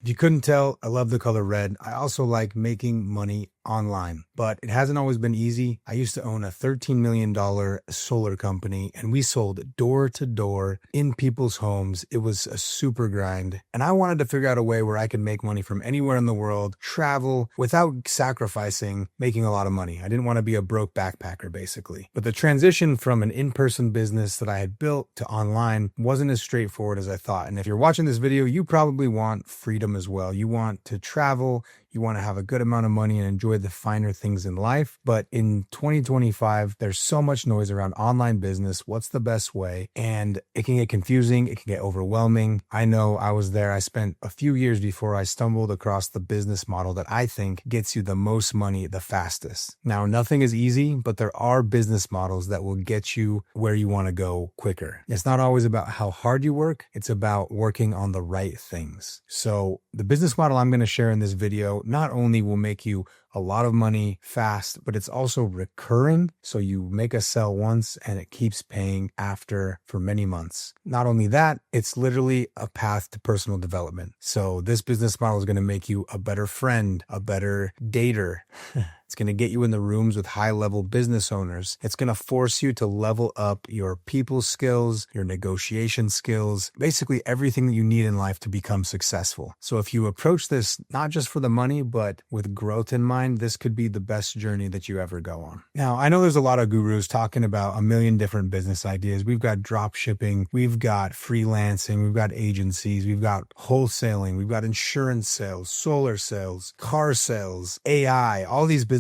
If you couldn't tell, I love the color red. I also like making money online, but it hasn't always been easy. I used to own a $13 million solar company and we sold door to door in people's homes. It was a super grind. And I wanted to figure out a way where I could make money from anywhere in the world, travel without sacrificing making a lot of money. I didn't want to be a broke backpacker, basically. But the transition from an in-person business that I had built to online wasn't as straightforward as I thought. And if you're watching this video, you probably want freedom as well. You want to travel, you want to have a good amount of money and enjoy the finer things in life. But in 2025, there's so much noise around online business. What's the best way? And it can get confusing. It can get overwhelming. I know I was there. I spent a few years before I stumbled across the business model that I think gets you the most money the fastest. Now, nothing is easy, but there are business models that will get you where you want to go quicker. It's not always about how hard you work. It's about working on the right things. So the business model I'm going to share in this video not only will make you a lot of money fast, but it's also recurring. So you make a sell once and it keeps paying after for many months. Not only that, it's literally a path to personal development. So this business model is going to make you a better friend, a better dater. It's going to get you in the rooms with high-level business owners. It's going to force you to level up your people skills, your negotiation skills, basically everything that you need in life to become successful. So if you approach this not just for the money, but with growth in mind, this could be the best journey that you ever go on. Now, I know there's a lot of gurus talking about a million different business ideas. We've got drop shipping, we've got freelancing, we've got agencies, we've got wholesaling, we've got insurance sales, solar sales, car sales, AI, all these businesses,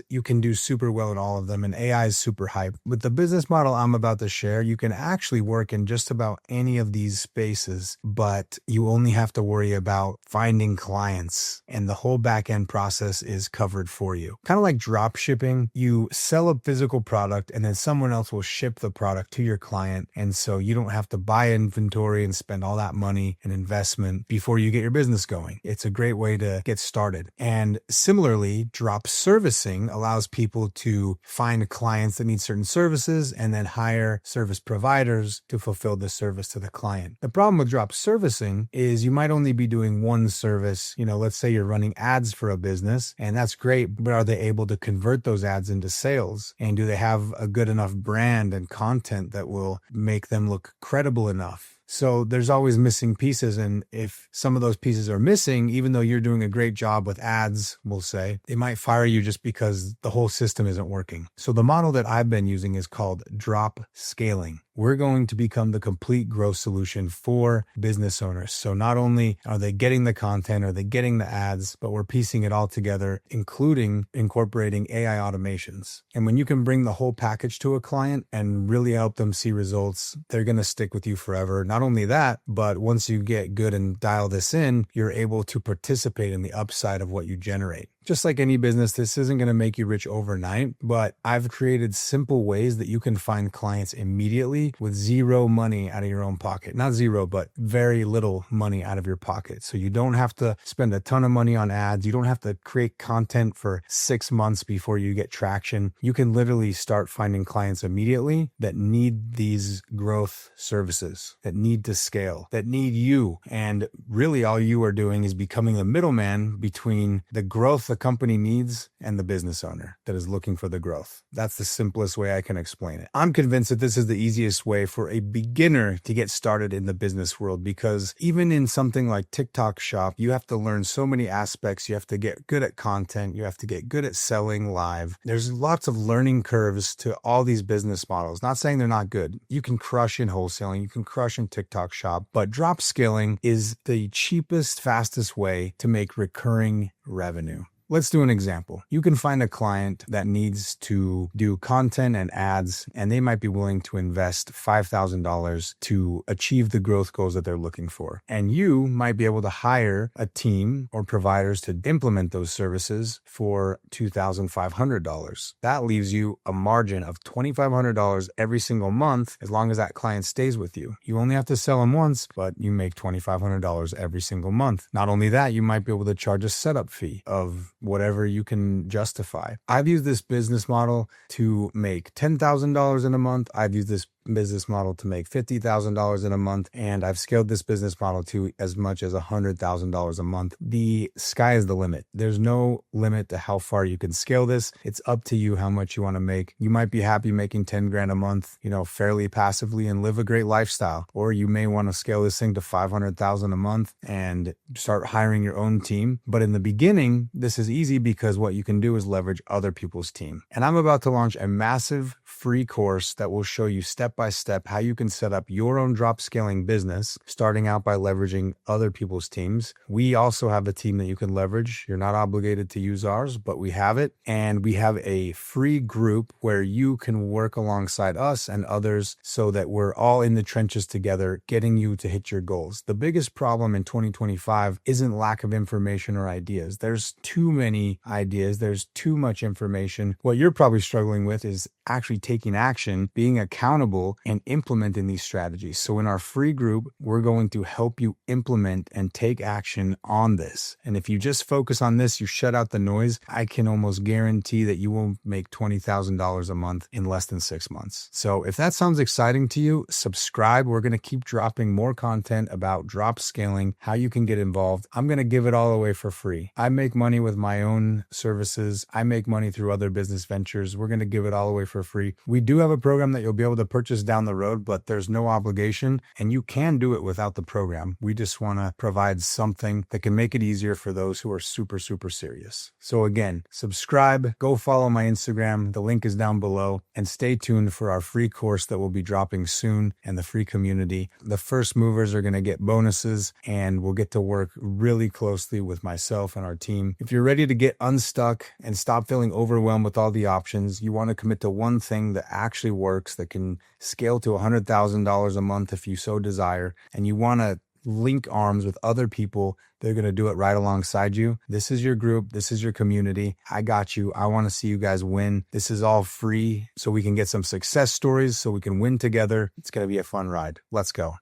you can do super well in all of them, and AI is super hype. With the business model I'm about to share, you can actually work in just about any of these spaces, but you only have to worry about finding clients, and the whole back end process is covered for you. Kind of like drop shipping, you sell a physical product and then someone else will ship the product to your client, and so you don't have to buy inventory and spend all that money and investment before you get your business going. It's a great way to get started. And similarly, drop servicing allows people to find clients that need certain services and then hire service providers to fulfill the service to the client. The problem with drop servicing is you might only be doing one service. Let's say you're running ads for a business, and that's great, but are they able to convert those ads into sales? And do they have a good enough brand and content that will make them look credible enough? So there's always missing pieces. And if some of those pieces are missing, even though you're doing a great job with ads, we'll say, they might fire you just because the whole system isn't working. So the model that I've been using is called drop scaling. We're going to become the complete growth solution for business owners. So not only are they getting the content, are they getting the ads, but we're piecing it all together, including incorporating AI automations. And when you can bring the whole package to a client and really help them see results, they're going to stick with you forever. Not only that, but once you get good and dial this in, you're able to participate in the upside of what you generate. Just like any business, this isn't going to make you rich overnight, but I've created simple ways that you can find clients immediately with zero money out of your own pocket. Not zero, but very little money out of your pocket. So you don't have to spend a ton of money on ads. You don't have to create content for 6 months before you get traction. You can literally start finding clients immediately that need these growth services, that need to scale, that need you. And really all you are doing is becoming the middleman between the growth the company needs and the business owner that is looking for the growth. That's the simplest way I can explain it. I'm convinced that this is the easiest way for a beginner to get started in the business world, because even in something like TikTok Shop, you have to learn so many aspects. You have to get good at content. You have to get good at selling live. There's lots of learning curves to all these business models. Not saying they're not good. You can crush in wholesaling. You can crush in TikTok Shop, but drop scaling is the cheapest, fastest way to make recurring revenue. Let's do an example. You can find a client that needs to do content and ads, and they might be willing to invest $5,000 to achieve the growth goals that they're looking for. And you might be able to hire a team or providers to implement those services for $2,500. That leaves you a margin of $2,500 every single month as long as that client stays with you. You only have to sell them once, but you make $2,500 every single month. Not only that, you might be able to charge a setup fee of whatever you can justify. I've used this business model to make $10,000 in a month. I've used this business model to make $50,000 in a month, and I've scaled this business model to as much as $100,000 a month. The sky is the limit. There's no limit to how far you can scale this. It's up to you how much you want to make. You might be happy making 10 grand a month, fairly passively and live a great lifestyle. Or you may want to scale this thing to 500,000 a month and start hiring your own team. But in the beginning, this is easy because what you can do is leverage other people's team. And I'm about to launch a massive free course that will show you step by step how you can set up your own drop scaling business, starting out by leveraging other people's teams. We also have a team that you can leverage. You're not obligated to use ours, but we have it. And we have a free group where you can work alongside us and others so that we're all in the trenches together, getting you to hit your goals. The biggest problem in 2025 isn't lack of information or ideas. There's too many ideas. There's too much information. What you're probably struggling with is actually taking action, being accountable, and implementing these strategies. So in our free group, we're going to help you implement and take action on this. And if you just focus on this, you shut out the noise, I can almost guarantee that you will make $20,000 a month in less than 6 months. So if that sounds exciting to you, subscribe. We're going to keep dropping more content about drop scaling, how you can get involved. I'm going to give it all away for free. I make money with my own services. I make money through other business ventures. We're going to give it all away for free. We do have a program that you'll be able to purchase down the road, but there's no obligation and you can do it without the program. We just want to provide something that can make it easier for those who are super, super serious. So again, subscribe, go follow my Instagram. The link is down below, and stay tuned for our free course that will be dropping soon and the free community. The first movers are going to get bonuses and we'll get to work really closely with myself and our team. If you're ready to get unstuck and stop feeling overwhelmed with all the options, you want to commit to one thing that actually works, that can scale to $100,000 a month if you so desire, and you want to link arms with other people, they're going to do it right alongside you. This is your group. This is your community. I got you. I want to see you guys win. This is all free so we can get some success stories so we can win together. It's going to be a fun ride. Let's go.